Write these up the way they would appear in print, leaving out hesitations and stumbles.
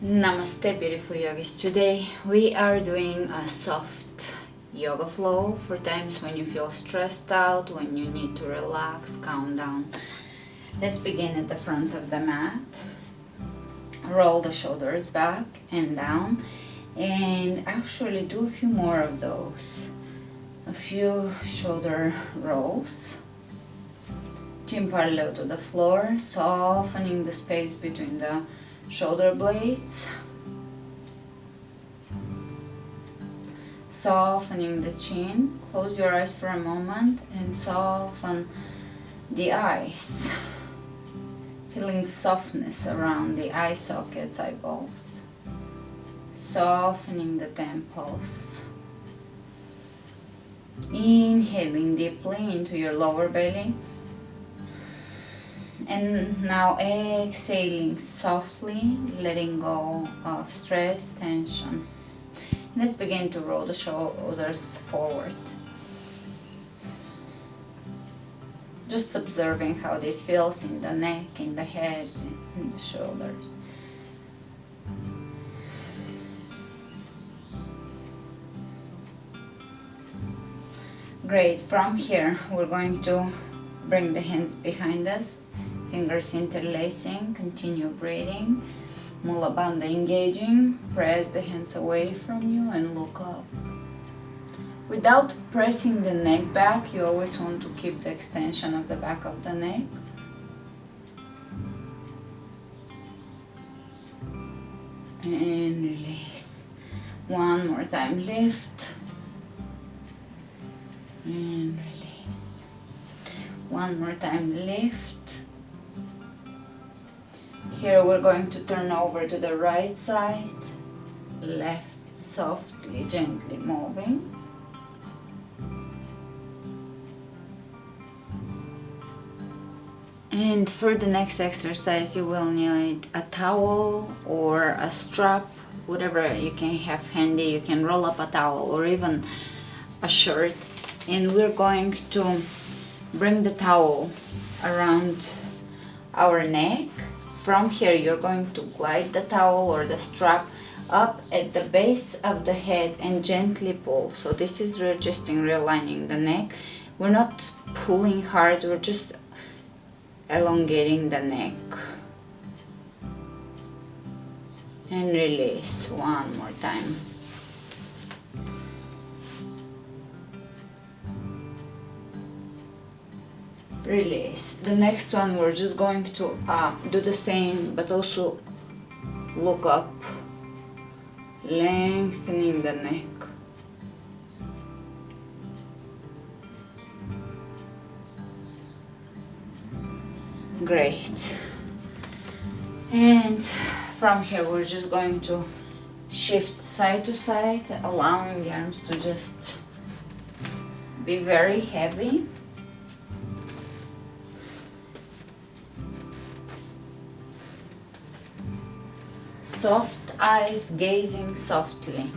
Namaste, beautiful yogis. Today we are doing a soft yoga flow for times when you feel stressed out, when you need to relax, calm down. Let's begin at the front of the mat. Roll the shoulders back and down and actually do a few more of those. A few shoulder rolls. Chin parallel to the floor, softening the space between the shoulder blades, softening the chin. Close your eyes for a moment and soften the eyes, feeling softness around the eye sockets, eyeballs, softening the temples. Inhaling deeply into your lower belly. And now exhaling softly, letting go of stress, tension. Let's begin to roll the shoulders forward. Just observing how this feels in the neck, in the head, in the shoulders. Great. From here, we're going to bring the hands behind us. Fingers interlacing, continue breathing, Mula Bandha engaging, press the hands away from you and look up. Without pressing the neck back, you always want to keep the extension of the back of the neck. And release. One more time, lift. And release. One more time, lift. Here we're going to turn over to the right side, left softly, gently moving. And for the next exercise you will need a towel or a strap, whatever you can have handy. You can roll up a towel or even a shirt. And we're going to bring the towel around our neck. From here, you're going to glide the towel or the strap up at the base of the head and gently pull. So this is readjusting, realigning the neck. We're not pulling hard, we're just elongating the neck. And release one more time. Release. The next one we're just going to do the same, but also look up, lengthening the neck. Great. And from here we're just going to shift side to side, allowing the arms to just be very heavy. Soft eyes gazing softly.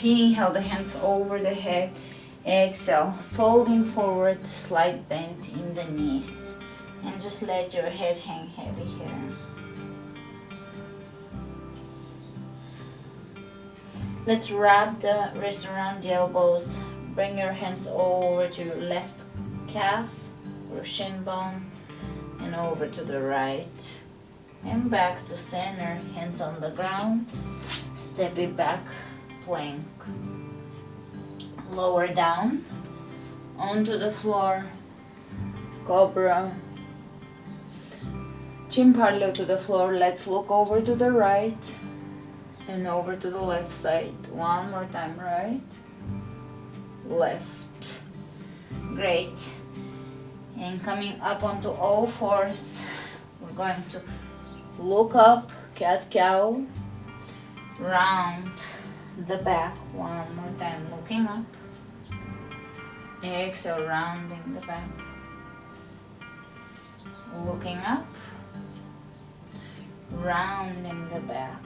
Inhale the hands over the head. Exhale, folding forward, slight bend in the knees. And just let your head hang heavy here. Let's wrap the wrists around the elbows. Bring your hands over to your left calf or shin bone. And over to the right and back to center, hands on the ground, step it back, plank, lower down onto the floor, cobra, chin parallel to the floor. Let's look over to the right and over to the left side. One more time, right, left. Great. And coming up onto all fours, we're going to look up, cat-cow, round the back. One more time, looking up. Exhale, rounding the back. Looking up, rounding the back.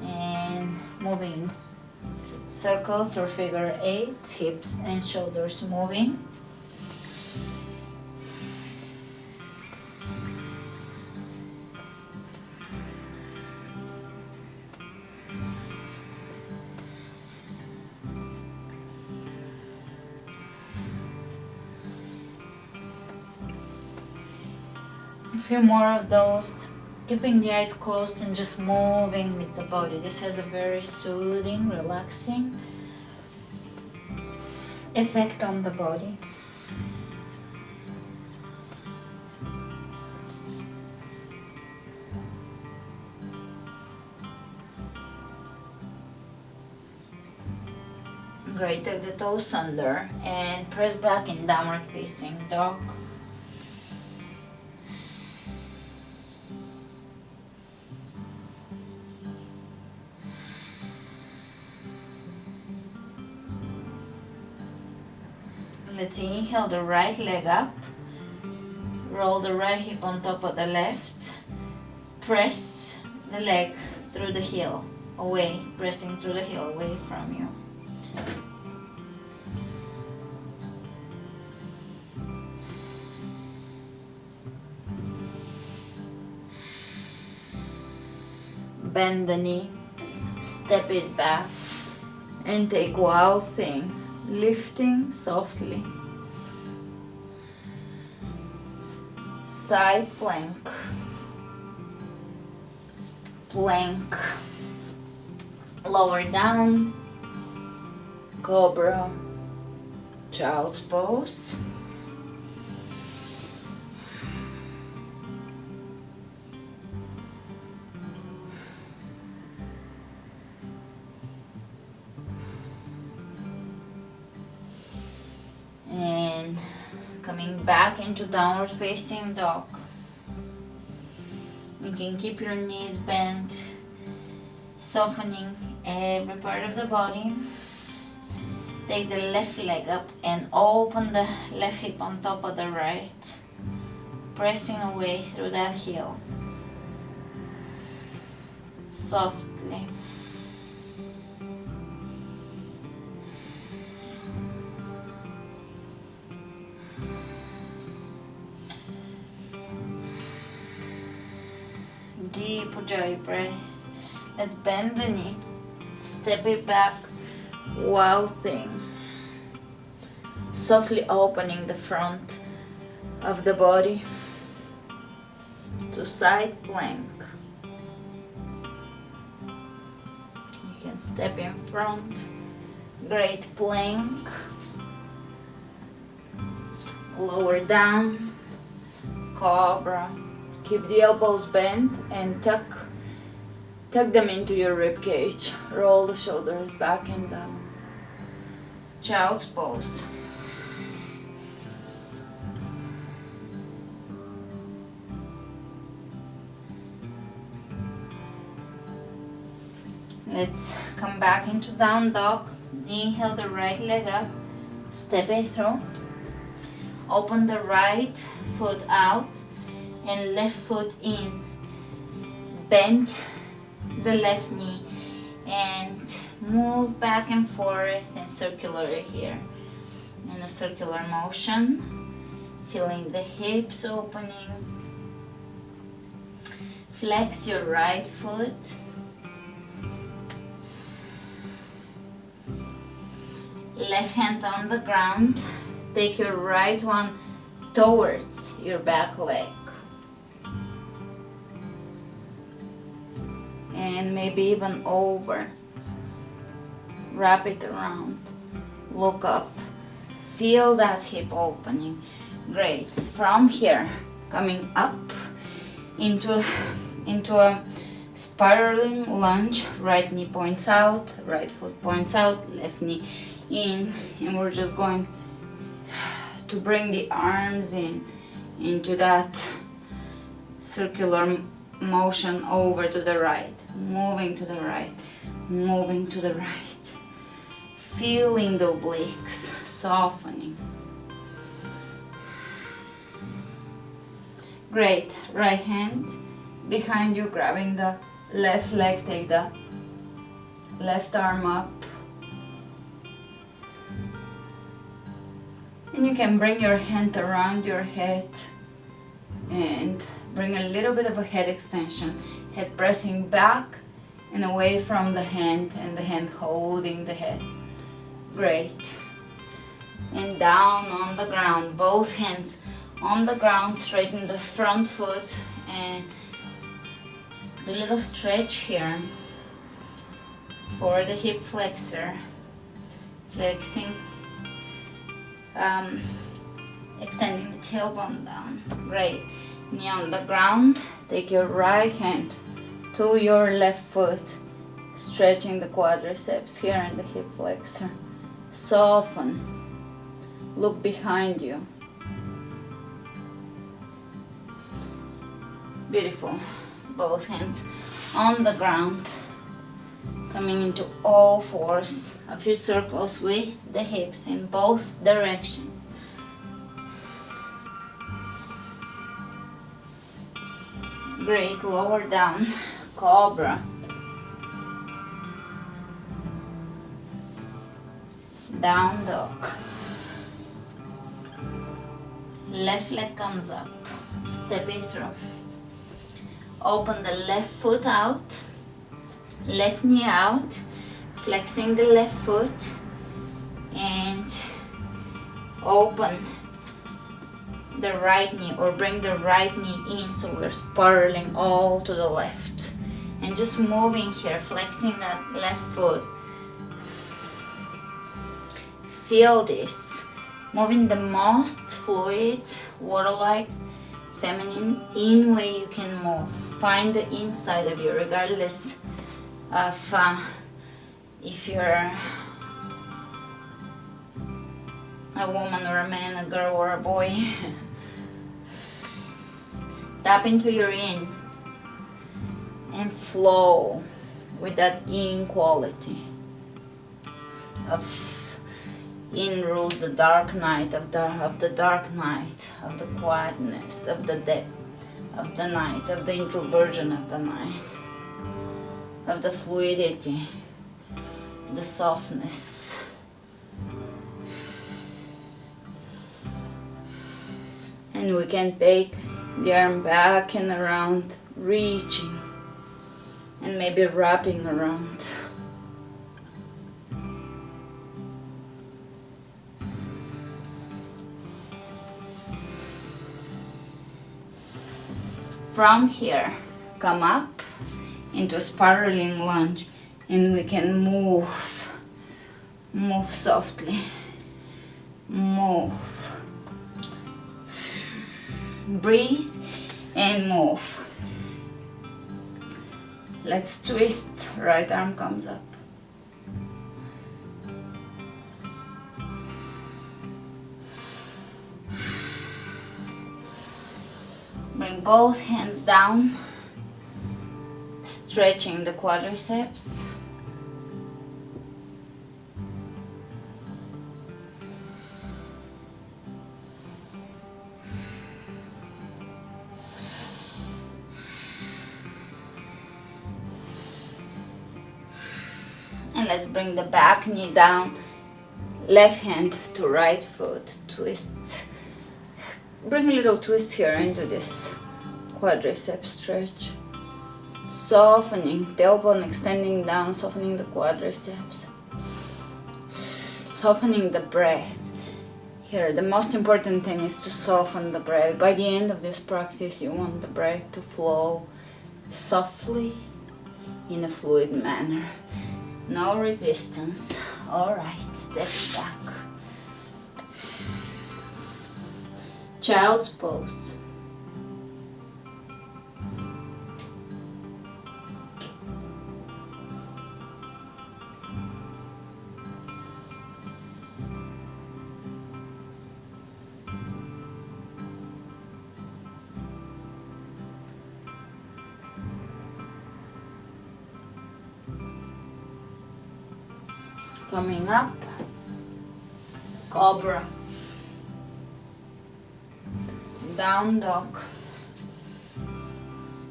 And moving in circles or figure eights, hips and shoulders moving. A few more of those, keeping the eyes closed and just moving with the body. This has a very soothing, relaxing effect on the body. Great, take the toes under and press back in downward facing dog. Let's inhale the right leg up, roll the right hip on top of the left, press the leg through the heel, away, pressing through the heel away from you. Bend the knee, step it back, and take wild thing, lifting softly. Side plank, plank, lower down, cobra, child's pose. And coming back into downward facing dog. You can keep your knees bent, softening every part of the body. Take the left leg up and open the left hip on top of the right, pressing away through that heel, softly. Deep Ujjayi breath. Let's bend the knee, step it back, wild thing. Softly opening the front of the body to side plank. You can step in front, great plank. Lower down, cobra. Keep the elbows bent and tuck them into your rib cage. Roll the shoulders back and down. Child's pose. Let's come back into down dog. Inhale the right leg up, step it through. Open the right foot out and left foot in. Bend the left knee and move back and forth and circular here in a circular motion, feeling the hips opening. Flex your right foot, left hand on the ground. Take your right one towards your back leg. And maybe even over. Wrap it around. Look up. Feel that hip opening. Great. From here, coming up into a spiraling lunge. Right knee points out, right foot points out, left knee in, and we're just going to bring the arms into that circular motion over to the right, moving to the right, moving to the right, feeling the obliques softening. Great. Right hand behind you, grabbing the left leg, take the left arm up, and you can bring your hand around your head and bring a little bit of a head extension, head pressing back and away from the hand, and the hand holding the head. Great. And down on the ground, both hands On the ground, straighten the front foot and do a little stretch here for the hip flexor. Flexing, extending the tailbone down. Great. Knee on the ground. Take your right hand to your left foot, stretching the quadriceps here and the hip flexor. Soften. Look behind you. Beautiful. Both hands on the ground. Coming into all fours. A few circles with the hips in both directions. Great. Lower down. Cobra. Down dog. Left leg comes up. Step it through. Open the left foot out. Left knee out. Flexing the left foot. And open the right knee, or bring the right knee in, so we're spiraling all to the left. And just moving here, flexing that left foot. Feel this. Moving the most fluid, water-like, feminine in way you can move. Find the inside of you, regardless of if you're a woman or a man, a girl or a boy. Tap into your yin and flow with that yin quality. Of yin rules the dark night of the dark night, of the quietness, of the depth of the night, of the introversion of the night, of the fluidity, the softness. And we can take the arm back and around, reaching and maybe wrapping around. From here, come up into spiraling lunge, and we can move softly, move. Breathe and move. Let's twist. Right arm comes up. Bring both hands down, stretching the quadriceps. And let's bring the back knee down, left hand to right foot, twist. Bring a little twist here into this quadricep stretch. Softening, tailbone extending down, softening the quadriceps. Softening the breath. Here, the most important thing is to soften the breath. By the end of this practice, you want the breath to flow softly in a fluid manner. No resistance. Alright, step back. Child's pose. Coming up, cobra, down dog.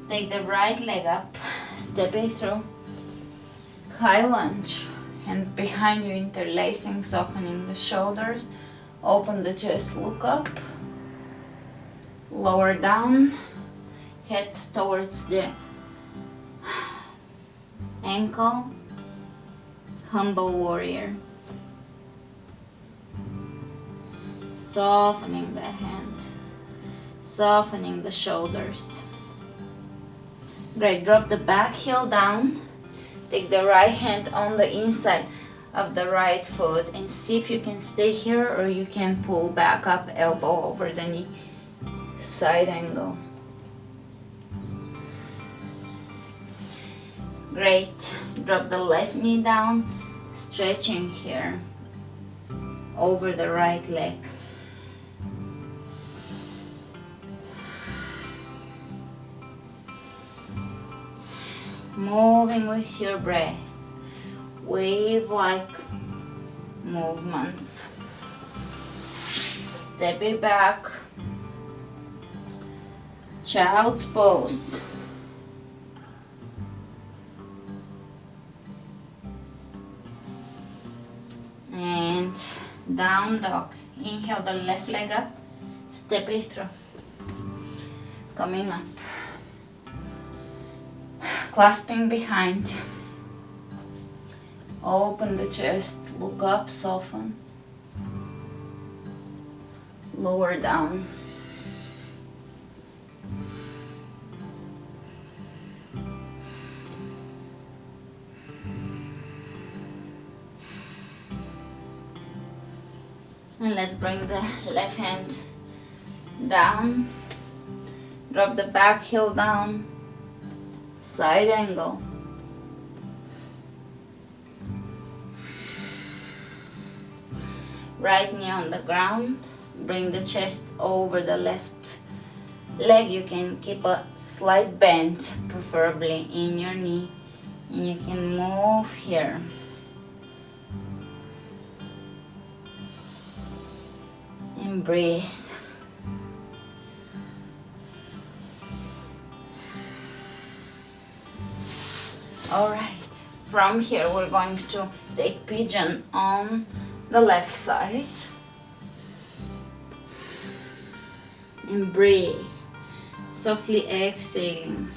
Take the right leg up, step it through, high lunge, hands behind you interlacing, softening the shoulders, open the chest, look up, lower down, head towards the ankle. Humble warrior. Softening the hand. softening the shoulders. Great, drop the back heel down. Take the right hand on the inside of the right foot and see if you can stay here or you can pull back up, elbow over the knee, side angle. Great, drop the left knee down, stretching here over the right leg. Moving with your breath, wave-like movements. Step it back, child's pose. And down dog. Inhale the left leg up, step it through. Coming up. Clasping behind. Open the chest, look up, soften. Lower down. And let's bring the left hand down. Drop the back heel down. Side angle. Right knee on the ground. Bring the chest over the left leg. You can keep a slight bend, preferably in your knee. And you can move here. And breathe. All right, from here we're going to take pigeon on the left side and breathe, softly exhaling.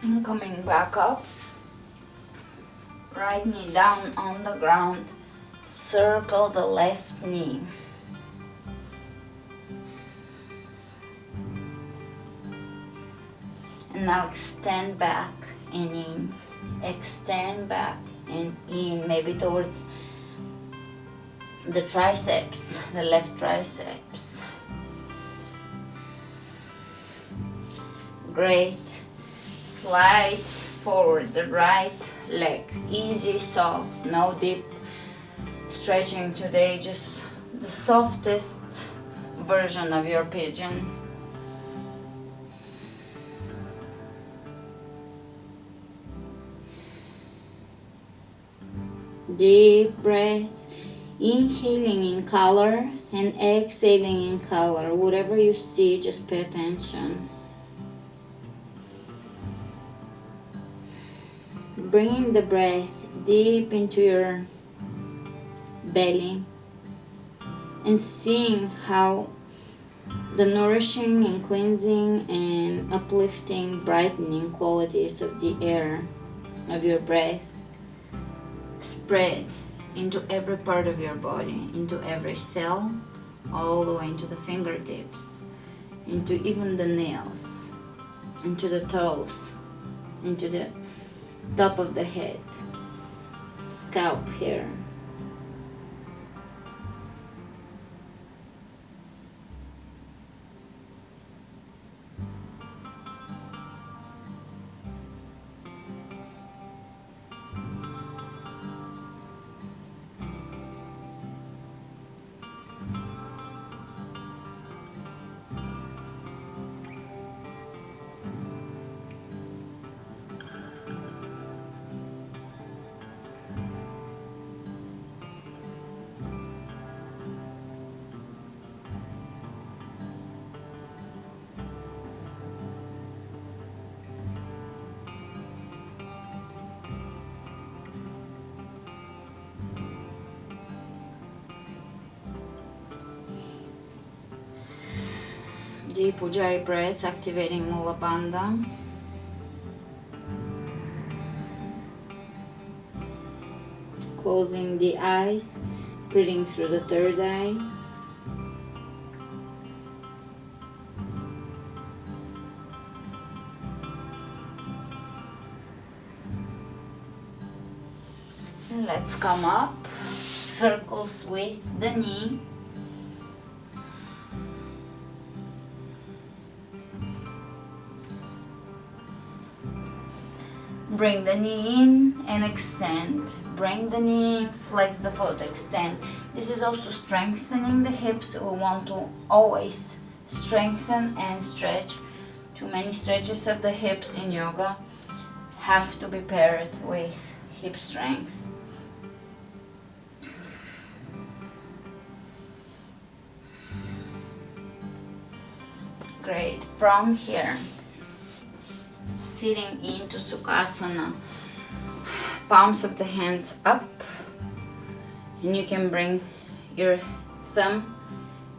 And coming back up, right knee down on the ground, circle the left knee. And now extend back and in, extend back and in, maybe towards the triceps, the left triceps. Great. Slide forward the right leg, easy, soft, no deep stretching today, just the softest version of your pigeon. Deep breaths, inhaling in color and exhaling in color. Whatever you see, just pay attention. bringing the breath deep into your belly and seeing how the nourishing and cleansing and uplifting, brightening qualities of the air of your breath spread into every part of your body, into every cell, all the way into the fingertips, into even the nails, into the toes, into the top of the head, scalp hair. Deep Ujjayi breaths, activating Mula Bandha. Closing the eyes, breathing through the third eye. And let's come up, circles with the knee. Bring the knee in and extend. Bring the knee in, flex the foot, extend. This is also strengthening the hips. We want to always strengthen and stretch. Too many stretches of the hips in yoga have to be paired with hip strength. Great. From here, sitting into Sukhasana, palms of the hands up, and you can bring your thumb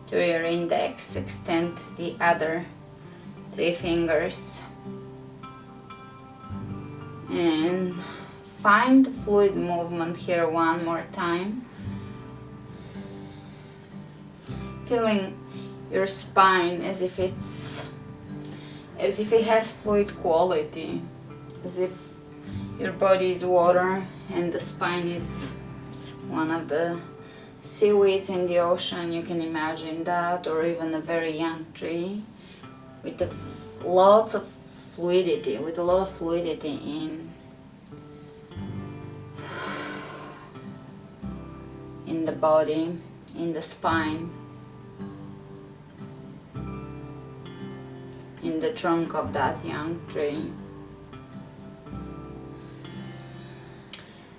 to your index, extend the other 3 fingers, and find fluid movement here one more time, feeling your spine as if it has fluid quality, as if your body is water and the spine is one of the seaweeds in the ocean. You can imagine that, or even a very young tree with lots of fluidity, with a lot of fluidity in the body, in the spine, in the trunk of that young tree.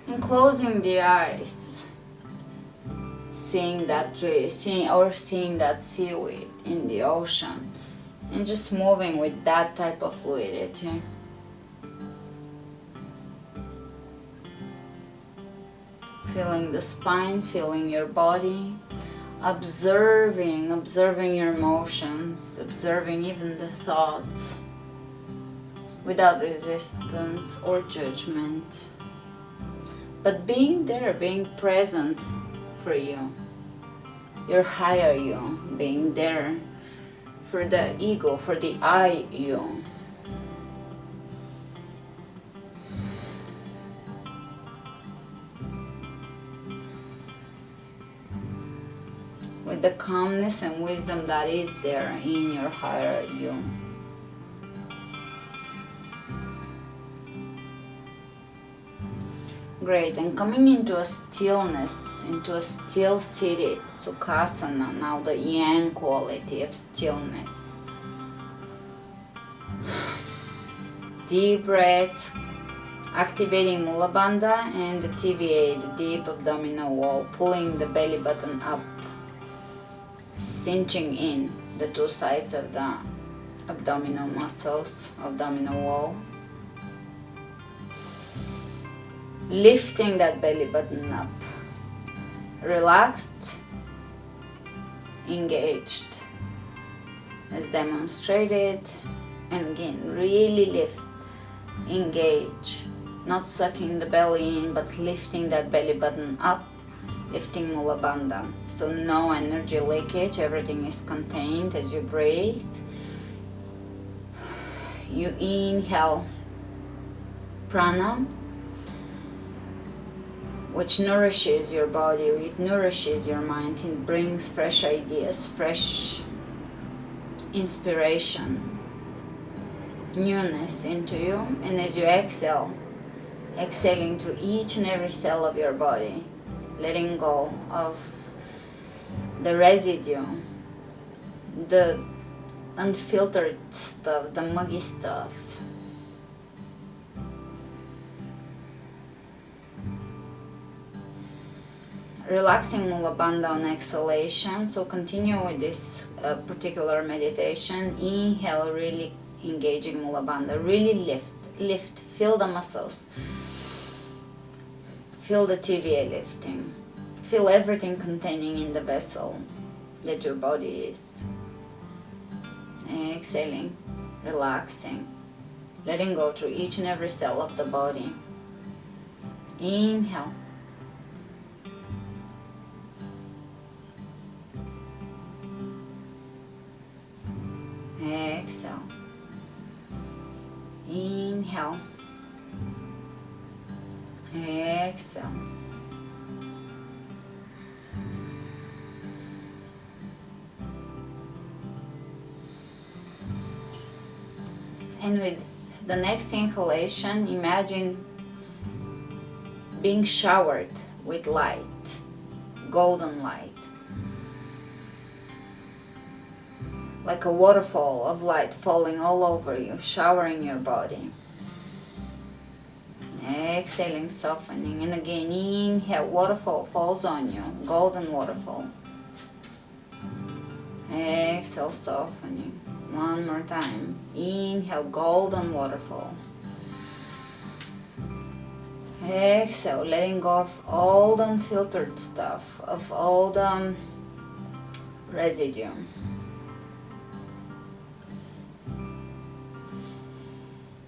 And closing the eyes, seeing that tree, seeing that seaweed in the ocean, and just moving with that type of fluidity. Feeling the spine, feeling your body, observing your emotions, observing even the thoughts, without resistance or judgment, but being there, being present for you, your higher you, being there for the ego, for the I you. With the calmness and wisdom that is there in your higher you. Great, and coming into a stillness, into a still seated Sukhasana, now the yang quality of stillness. Deep breaths, activating Mula Bandha and the TVA, the deep abdominal wall, pulling the belly button up, cinching in the 2 sides of the abdominal muscles, abdominal wall. lifting that belly button up, relaxed, engaged as demonstrated, and again really lift, engage, not sucking the belly in but lifting that belly button up, lifting Mula Bandha. So no energy leakage, everything is contained as you breathe. You inhale prana, which nourishes your body, it nourishes your mind, it brings fresh ideas, fresh inspiration, newness into you. And as you exhale, exhaling through each and every cell of your body, letting go of the residue, the unfiltered stuff, the muggy stuff. Relaxing Mula Bandha on exhalation. So continue with this particular meditation. Inhale, really engaging Mula Bandha. Really lift, feel the muscles. Feel the TVA lifting. Feel everything containing in the vessel that your body is. Exhaling, relaxing, letting go through each and every cell of the body. Inhale. Exhale. Inhale. Exhale. And with the next inhalation, imagine being showered with light, golden light. Like a waterfall of light falling all over you, showering your body. Exhaling, softening, and again inhale, waterfall falls on you, golden waterfall. Exhale, softening. One more time. Inhale, golden waterfall. Exhale, letting go of all the unfiltered stuff, of all the residue.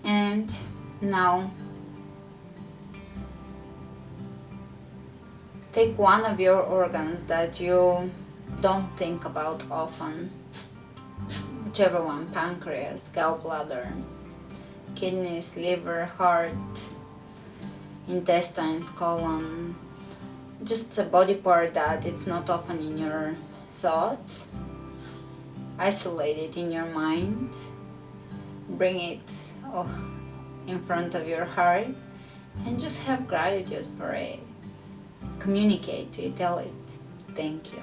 And now take one of your organs that you don't think about often, whichever one, pancreas, gallbladder, kidneys, liver, heart, intestines, colon, just a body part that it's not often in your thoughts. Isolate it in your mind, bring it in front of your heart, and just have gratitude for it. Communicate to it, tell it, thank you.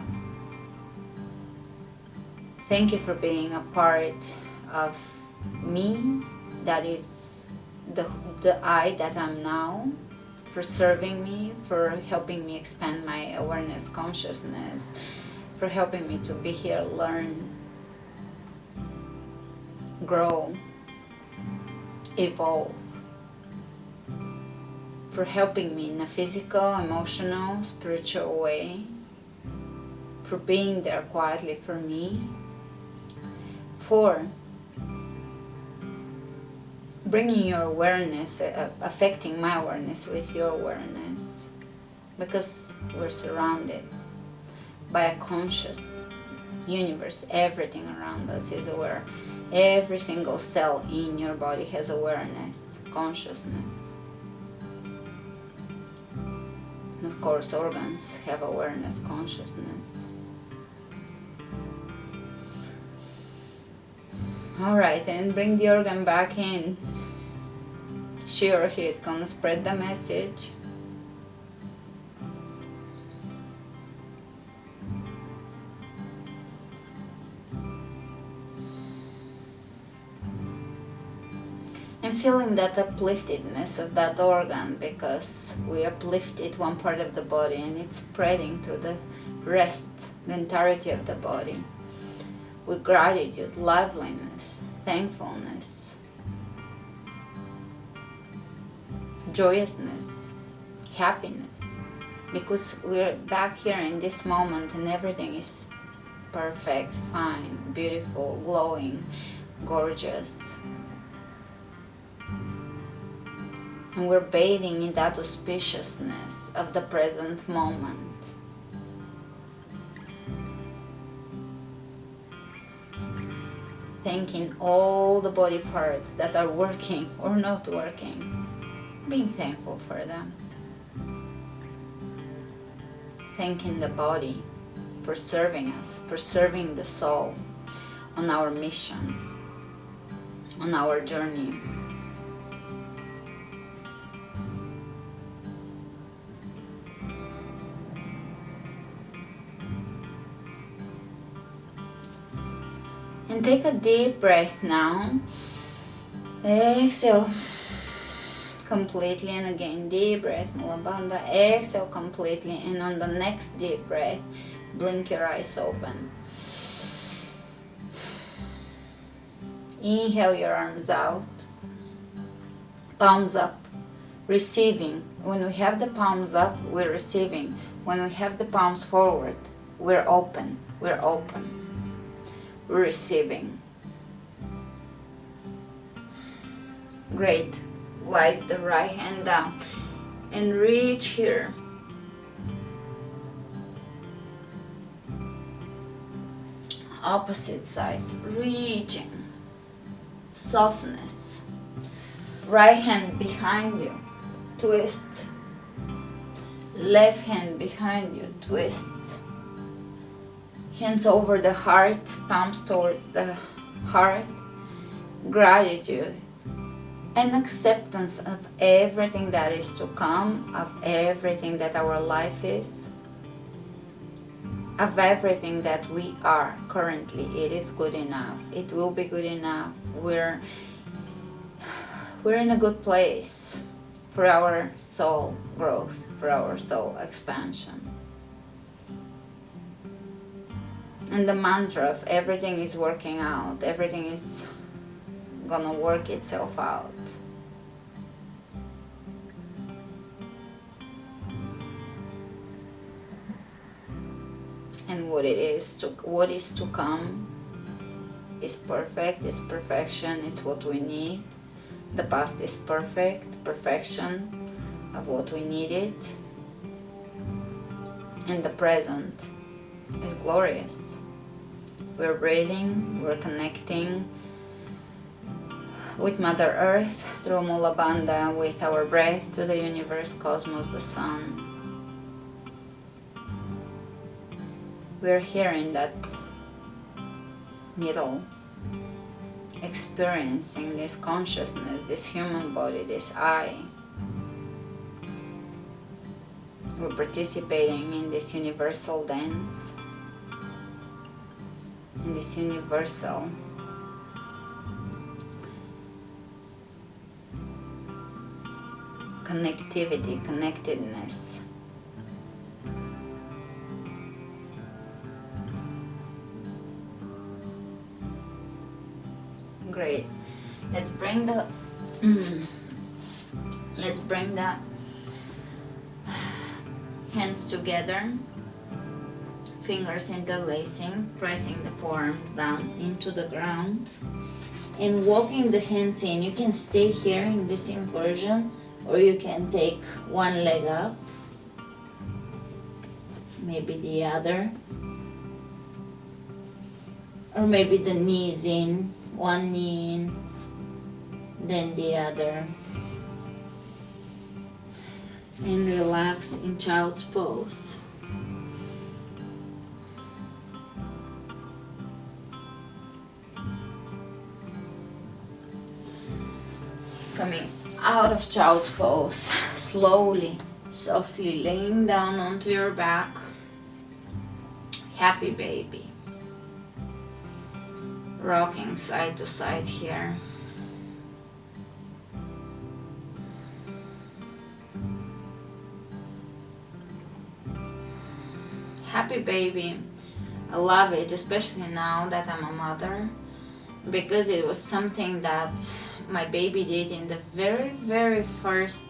Thank you for being a part of me, that is the I that I'm now, for serving me, for helping me expand my awareness, consciousness, for helping me to be here, learn, grow, evolve, for helping me in a physical, emotional, spiritual way, for being there quietly for me, for bringing your awareness, affecting my awareness with your awareness, because we're surrounded by a conscious universe. Everything around us is aware. Every single cell in your body has awareness, consciousness. And of course, organs have awareness, consciousness. Alright, and bring the organ back in. She or he is gonna spread the message. And feeling that upliftedness of that organ, because we uplifted one part of the body and it's spreading through the rest, the entirety of the body, with gratitude, liveliness, thankfulness, joyousness, happiness, because we're back here in this moment and everything is perfect, fine, beautiful, glowing, gorgeous. And we're bathing in that auspiciousness of the present moment. Thanking all the body parts that are working or not working, being thankful for them. Thanking the body for serving us, for serving the soul on our mission, on our journey. And take a deep breath now. Exhale completely, and again deep breath, Mula Bandha. Exhale completely, and on the next deep breath, blink your eyes open. Inhale your arms out, palms up, receiving. When we have the palms up, we're receiving. When we have the palms forward, we're open. We're open. We're receiving. Great. Glide the right hand down and reach here. Opposite side, reaching. Softness. Right hand behind you, twist. Left hand behind you, twist. Hands over the heart, palms towards the heart. Gratitude and acceptance of everything that is to come, of everything that our life is, of everything that we are currently. It is good enough. It will be good enough. We're in a good place for our soul growth, for our soul expansion. And the mantra of everything is working out, everything is gonna work itself out. And what is to come is perfect, it's perfection, it's what we need. The past is perfect, perfection of what we needed. And the present is glorious. We're breathing, we're connecting with Mother Earth through Mula Bandha, with our breath to the universe, cosmos, the sun. We're here in that middle, experiencing this consciousness, this human body, this I. We're participating in this universal dance, in this universal connectivity, connectedness. Great. Let's bring the hands together, fingers interlacing, pressing the forearms down into the ground and walking the hands in. You can stay here in this inversion, or you can take one leg up, maybe the other, or maybe the knees in, one knee in, then the other, and relax in child's pose. Coming out of child's pose, slowly, softly laying down onto your back. Happy baby. Rocking side to side here. Happy baby. I love it, especially now that I'm a mother, because it was something that my baby did in the very, very first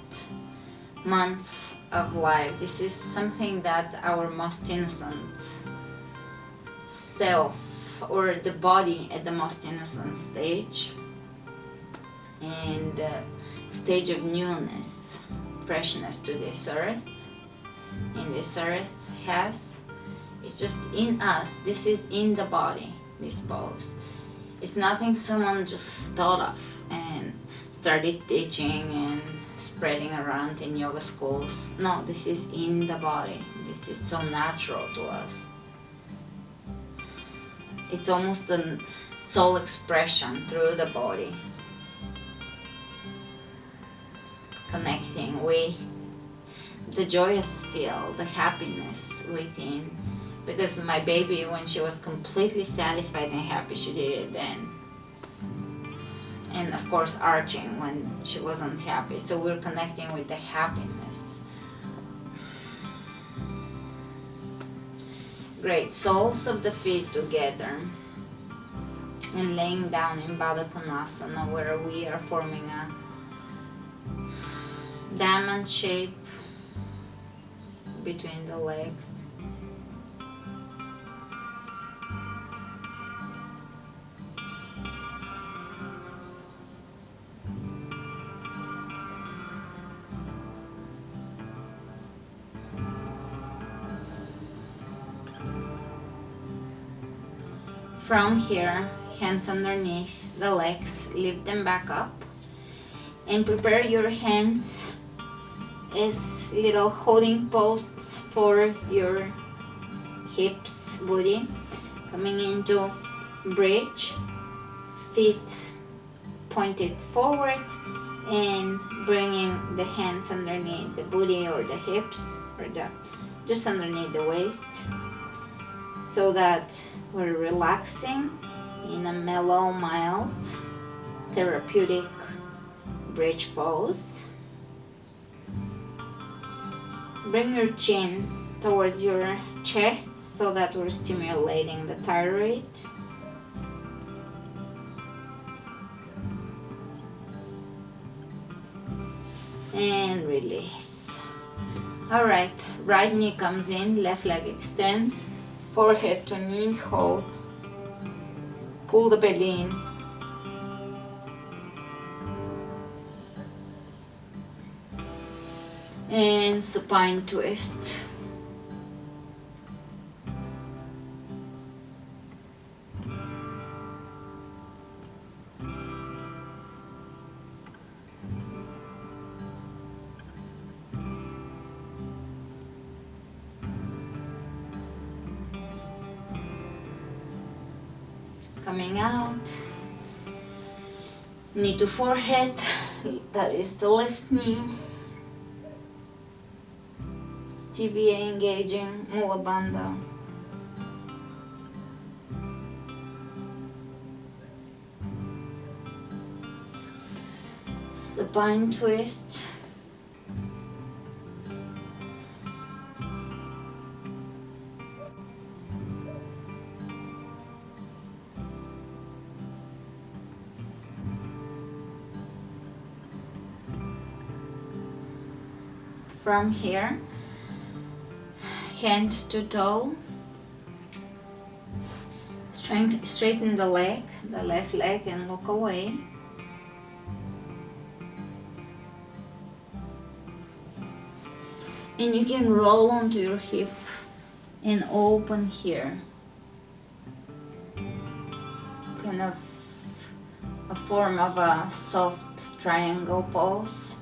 months of life. This is something that our most innocent self, or the body at the most innocent stage, and stage of newness, freshness to this earth, and this earth has. It's just in us. This is in the body, this pose. It's nothing someone just thought of and started teaching and spreading around in yoga schools. No, this is in the body. This is so natural to us. It's almost a soul expression through the body, connecting with the joyous feel, the happiness within. Because my baby, when she was completely satisfied and happy, she did it then. And of course arching when she wasn't happy. So we're connecting with the happiness. Great. Soles of the feet together. And laying down in Baddha Konasana, where we are forming a diamond shape between the legs. From here, hands underneath the legs, lift them back up, and prepare your hands as little holding posts for your hips, booty, coming into bridge, feet pointed forward, and bringing the hands underneath the booty or the hips, or just underneath the waist, so that we're relaxing in a mellow, mild, therapeutic bridge pose. Bring your chin towards your chest so that we're stimulating the thyroid. And release. Alright, right knee comes in, left leg extends, forehead to knee, hold. Pull the belly in. And supine twist. Coming out, knee to forehead, that is the left knee, TBA engaging, Mula Bandha. Supine twist. From here, hand to toe, straighten the leg, the left leg, and look away. And you can roll onto your hip and open here. Kind of a form of a soft triangle pose.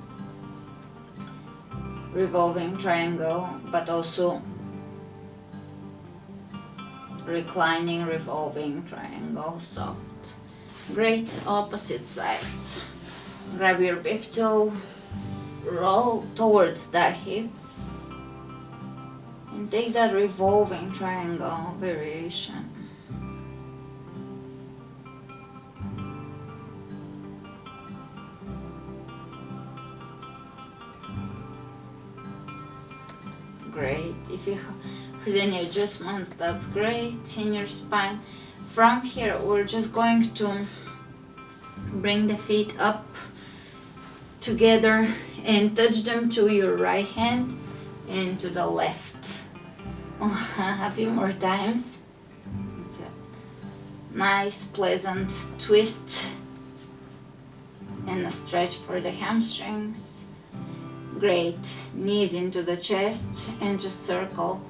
Revolving triangle, but also reclining, revolving triangle, soft. Great. Opposite side. Grab your big toe, roll towards the hip, and take that revolving triangle variation. Great. If you heard any adjustments, that's great in your spine. From here, we're just going to bring the feet up together and touch them to your right hand and to the left. A few more times. It's a nice pleasant twist and a stretch for the hamstrings. Great. Knees into the chest and just circle.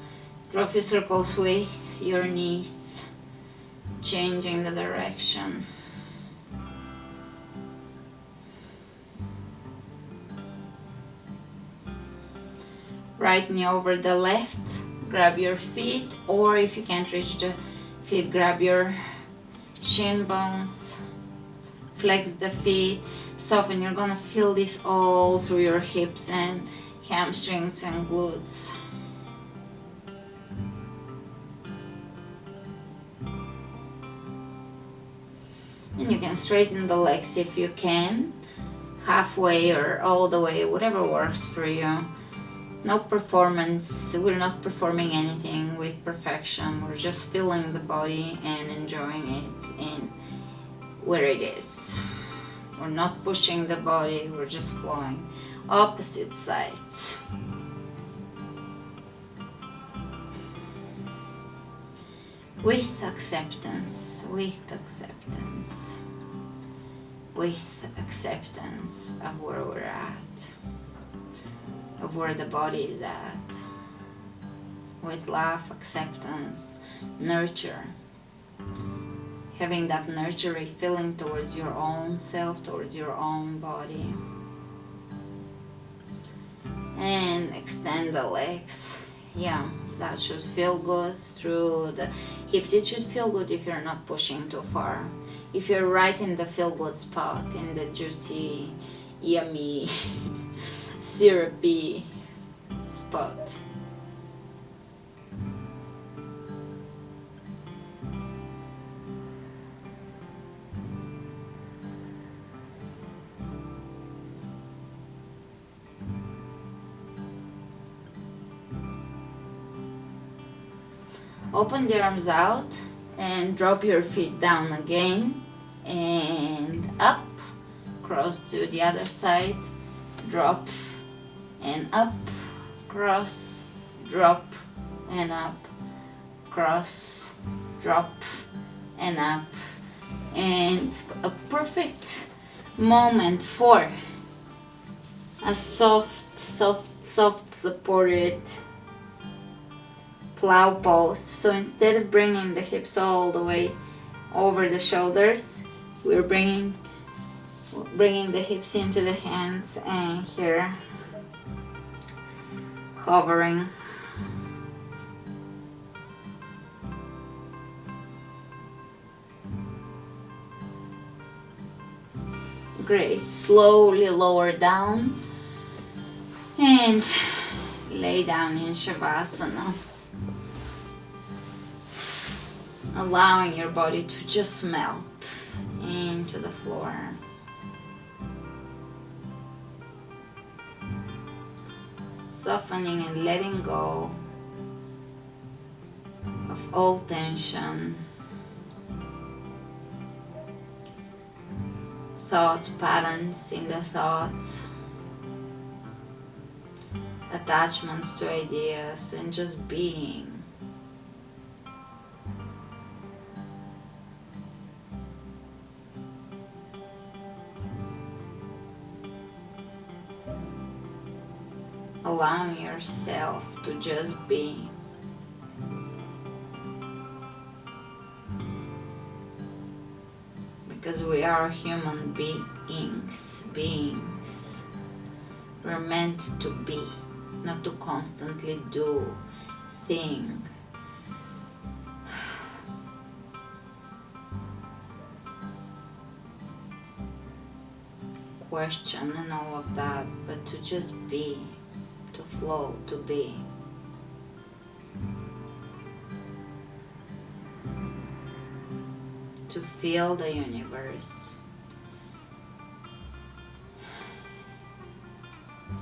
Draw a few circles with your knees, changing the direction. Right knee over the left, grab your feet, or if you can't reach the feet, grab your shin bones, flex the feet, soften. You're gonna feel this all through your hips and hamstrings and glutes. And you can straighten the legs if you can, halfway or all the way, whatever works for you. No performance, we're not performing anything with perfection, we're just feeling the body and enjoying it in where it is. We're not pushing the body, we're just flowing. Opposite side. With acceptance, with acceptance, with acceptance of where we're at, of where the body is at, with love, acceptance, nurture, having that nurturing feeling towards your own self, towards your own body, and extend the legs. Yeah, that should feel good through the hips. It should feel good if you're not pushing too far, if you're right in the feel good spot, in the juicy, yummy, syrupy spot. Open the arms out and drop your feet down again and up, cross to the other side, drop and up, cross, drop and up, cross, drop and up. And a perfect moment for a soft supported plow pose. So instead of bringing the hips all the way over the shoulders, we're bringing the hips into the hands and here hovering. Great. Slowly lower down and lay down in Shavasana, allowing your body to just melt into the floor. Softening and letting go of all tension, thoughts, patterns in the thoughts, attachments to ideas, and just being. Allowing yourself to just be. Because we are human beings. We're meant to be, not to constantly do, think. Question and all of that, but to just be. To flow, to be. To feel the universe.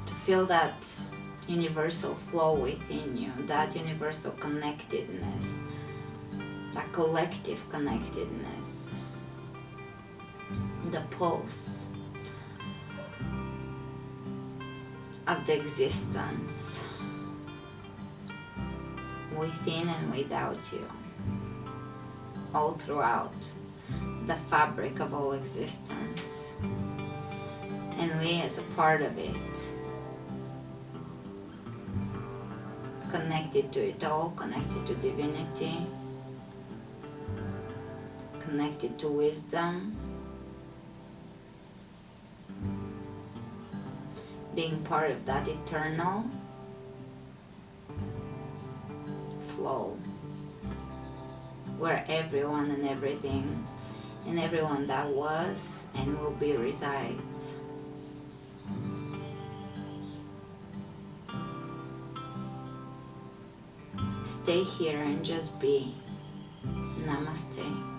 To feel that universal flow within you, that universal connectedness, that collective connectedness, the pulse. of the existence within and without you, all throughout the fabric of all existence, and we as a part of it, connected to it all, connected to divinity, connected to wisdom, being part of that eternal flow where everyone and everything and everyone that was and will be resides. Stay here and just be. Namaste.